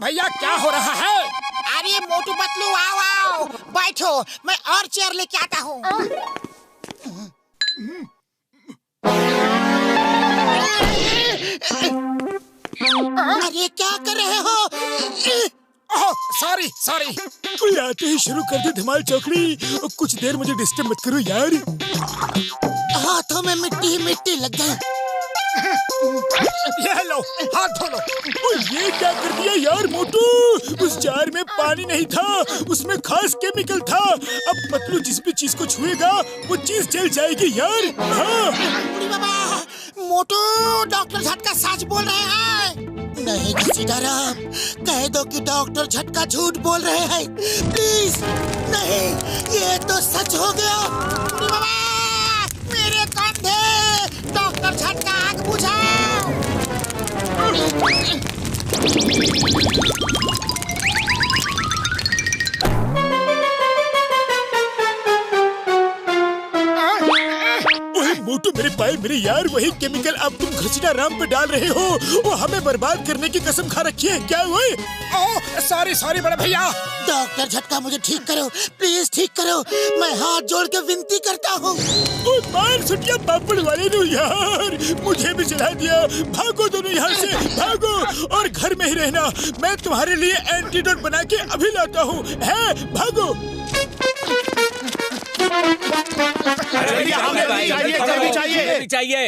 भैया क्या हो रहा है? अरे मोटू पतलू आओ आओ, बैठो, मैं और चेयर लेके आता हूँ। अरे क्या कर रहे हो? Sorry sorry. कोई आते ही शुरू कर दे धमाल चौकड़ी। कुछ देर मुझे डिस्टर्ब मत करो यार। हाथों में मिट्टी ही मिट्टी लग गई। ये लो, हाथ धो लो। ये क्या कर दिया यार मोटू? उस जार में पानी नहीं था, उसमें खास केमिकल था। अब पतलू जिस भी चीज को छुएगा वो चीज जल जाएगी यार। हाँ। बाबा, मोटू डॉक्टर झटका सच बोल रहे हैं। नहीं घसीटाराम, कह दो कि डॉक्टर झटका झूठ बोल रहे हैं। प्लीज नहीं, ये तो सच हो गया। बाबा, मेरे कंधे, डॉक्टर झटका आग बुझाओ। मोटू मेरे पाए मेरे यार, वही केमिकल अब तुम घसीटाराम पे डाल रहे हो। वो हमें बर्बाद करने की कसम खा रखी है क्या? हुए? ओह सॉरी सॉरी बड़े भैया। डॉक्टर झटका मुझे ठीक करो, प्लीज ठीक करो, मैं हाथ जोड़ के विनती करता हूँ। मार सुटिया पापड़ वाले ने यार, मुझे भी चला दिया। भागो दोनों यहाँ से, भागो और घर में ही रहना। मैं तुम्हारे लिए एंटीडोट बना के अभी लाता हूँ। है भागो। चाहिए।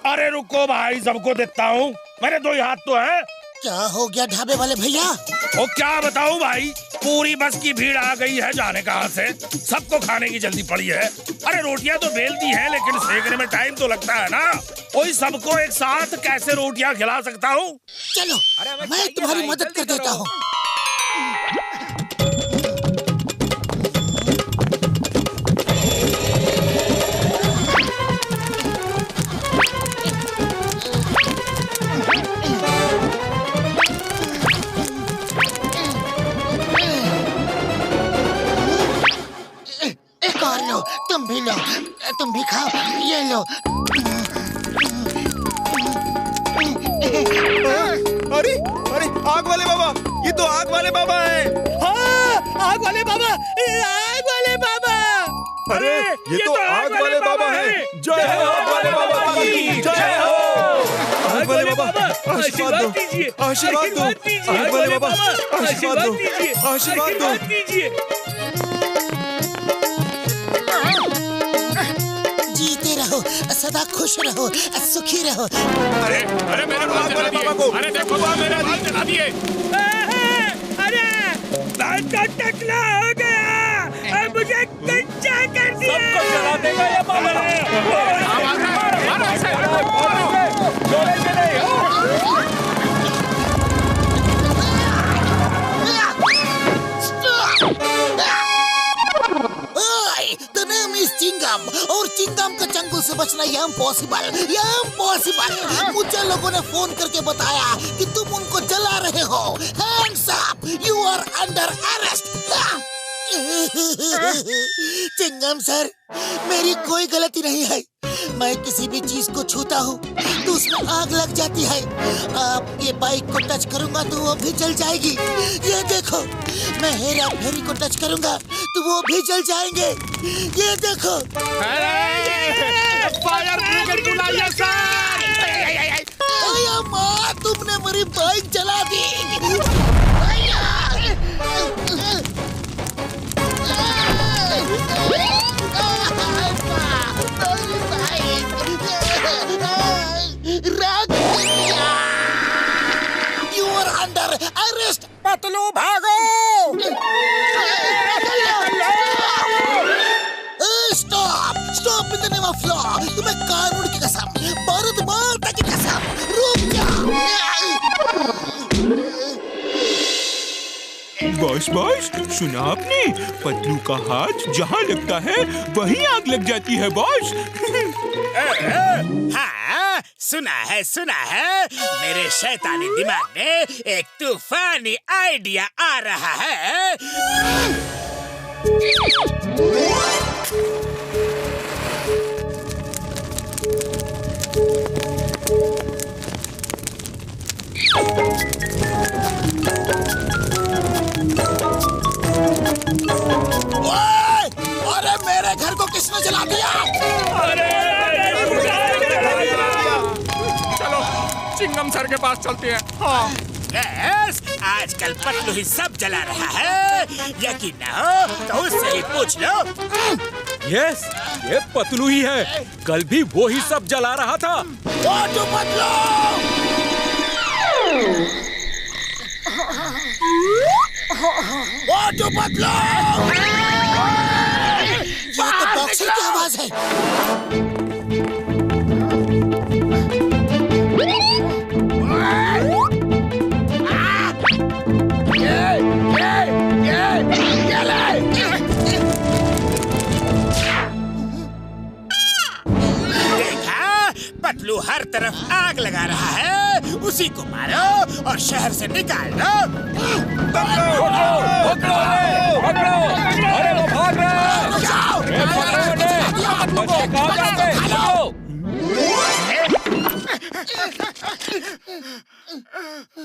अरे रुको भाई, सबको देता हूँ। मेरे 2 ही हाथ तो हैं। क्या हो गया ढाबे वाले भैया? वो क्या बताऊँ भाई, पूरी बस की भीड़ आ गई है, जाने कहाँ से। सबको खाने की जल्दी पड़ी है। अरे रोटियां तो बेल दी हैं, लेकिन सेकने में टाइम तो लगता है ना। कोई सबको एक साथ कैसे रोटियां खिला सकता हूँ? चलो मैं तुम्हारी मदद कर देता हूँ। एक और लो, तुम भी लो, तुम भी खाओ, ये लो। अरे अरे आग वाले बाबा, ये तो आग वाले बाबा हैं। हाँ, आग वाले बाबा, आग वाले बाबा। अरे ये तो आग वाले बाबा हैं। जय हो आग वाले बाबा की, जय हो। आग वाले बाबा आशीर्वाद दो, आशीर्वाद दो। आग वाले बाबा आशीर्वाद दो, आशीर्वाद दो। जीते रहो, सदा खुश रहो, सुखी रहो। अरे अरे मेरे बाल जला दिए। अरे देखो मेरे बाल जला दिए। अरे बाल का टकला हो गया और मुझे कच्चा कर दिया। सबको जला देगा ये बाबा। The name is चिंगम, और चिंगम का चंगुल से बचना ये इम्पॉसिबल। मुझे लोगों ने फोन करके बताया कि तुम उनको जला रहे हो। Hands up, you are under arrest। चिंगम सर, मेरी कोई गलती नहीं है। मैं किसी भी चीज को छूता हूँ तो उसमें आग लग जाती है। आपके बाइक को टच करूंगा तो वो भी जल जाएगी। ये देखो, मैं हेरा फेरी को टच करूंगा तो वो भी जल जाएंगे। ये देखो। फायर ब्रिगेड बुलाइए सर। माँ, तुमने मेरी बाइक जला दी। You are under arrest। Patlu भागो। Stop! Stop in the name of law! तुम्हें कानून की कसम, भारत माता की कसम, रुक जा। बॉस बॉस, सुना आपने? पतलू का हाथ जहाँ लगता है वहीं आग लग जाती है बॉस। हाँ, सुना है। मेरे शैतानी दिमाग में एक तूफानी आइडिया आ रहा है। घर को किसने जला दिया? चलो चिंगम सर के पास चलते हैं। हाँ यस, आजकल पतलू ही सब जला रहा है। यकीन न हो तो उससे ही पूछ लो। यस, ये पतलू ही है। कल भी वो ही सब जला रहा था। मोटू पतलू! मोटू पतलू! ये तो बॉक्सर की आवाज है। पतलू हर तरफ आग लगा रहा है, उसी को मारो और शहर से निकाल दो। पकड़ो! अरे वो भाग रहा है! बच्चे कहाँ जाते?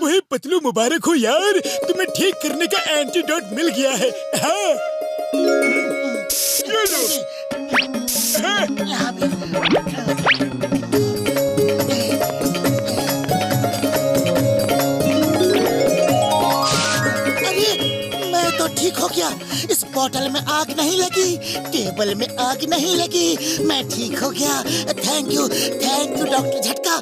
वही पतलू, मुबारक हो यार, तुम्हें ठीक करने का एंटीडोट मिल गया है। हाँ। ये लो। ठीक हो गया। इस बोतल में आग नहीं लगी, टेबल में आग नहीं लगी, मैं ठीक हो गया। थैंक यू डॉक्टर झटका।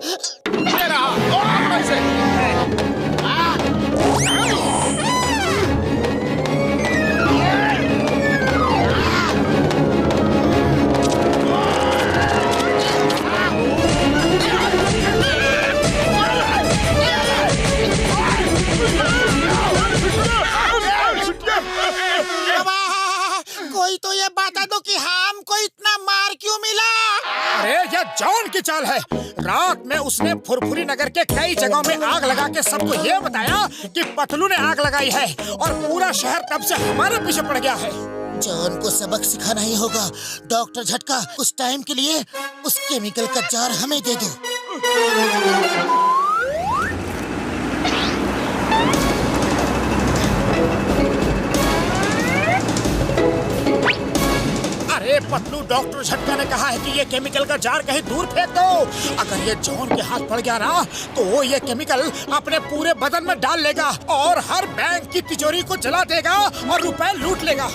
कोई तो ये बता दो कि हमको इतना मार क्यों मिला? अरे ये जॉन की चाल है। रात में उसने फुरफुरी नगर के कई जगहों में आग लगा के सबको ये बताया कि पतलू ने आग लगाई है, और पूरा शहर तब से हमारे पीछे पड़ गया है। जॉन को सबक सिखाना ही होगा। डॉक्टर झटका, उस टाइम के लिए उस केमिकल का जार हमें दे दो। अरे पतलू, डॉक्टर झटका ने कहा है कि ये केमिकल का जार कहीं दूर फेंक दो। अगर ये जॉन के हाथ पड़ गया ना, तो ये केमिकल अपने पूरे बदन में डाल लेगा और हर बैंक की तिजोरी को जला देगा और रुपए लूट लेगा।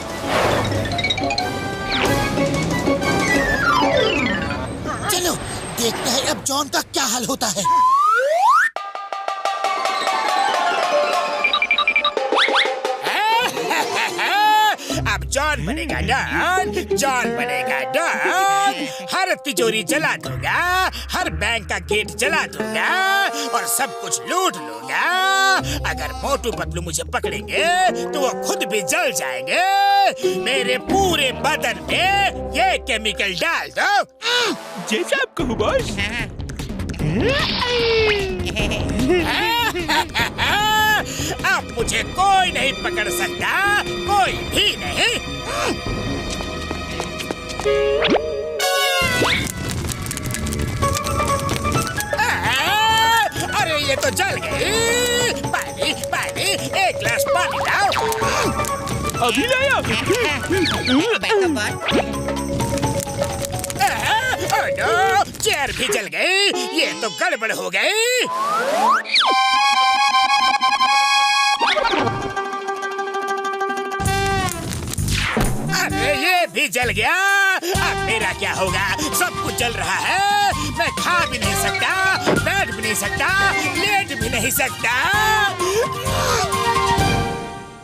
चलो देखते हैं अब जॉन का क्या हाल होता है। अब जॉन बनेगा डॉन, जॉन बनेगा डॉन। हर तिजोरी जला दूंगा, हर बैंक का गेट जला दूंगा और सब कुछ लूट लूंगा। अगर मोटू पतलू मुझे पकड़ेंगे तो वो खुद भी जल जाएंगे। मेरे पूरे बदन में ये केमिकल डाल दो। जैसा आप कहो बॉस। अब मुझे कोई नहीं पकड़ सकता, कोई भी नहीं। अरे ये तो जल गई। पानी पानी, एक गिलास पानी लाओ। अभी लाया। नो, चेयर भी जल गई। ये तो गड़बड़ हो गई। अरे ये भी जल गया। अब मेरा क्या होगा? सब कुछ जल रहा है। मैं खा भी नहीं सकता, बैठ भी नहीं सकता, लेट भी नहीं सकता।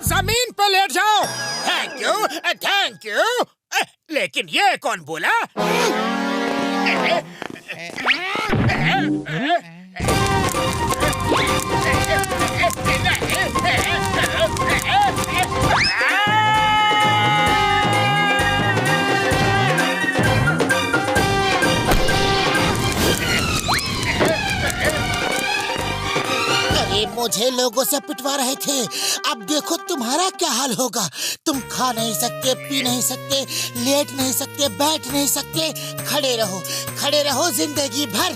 जमीन पे लेट जाओ। Thank you, thank you. लेकिन ये कौन बोला? मुझे लोगों से पिटवा रहे थे, अब देखो तुम्हारा क्या हाल होगा। तुम खा नहीं सकते, पी नहीं सकते, लेट नहीं सकते, बैठ नहीं सकते, खड़े रहो जिंदगी भर।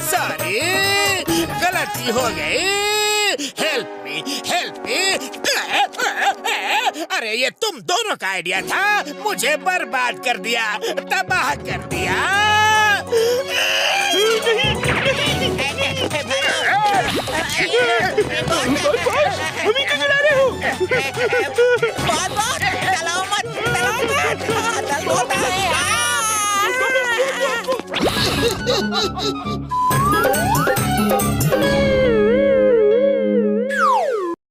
सॉरी, गलती हो गई। Help me, help me. अरे ये तुम दोनों का आइडिया था, मुझे बर्बाद कर दिया, तबाह कर दिया। अभी क्यों चला रहे हो?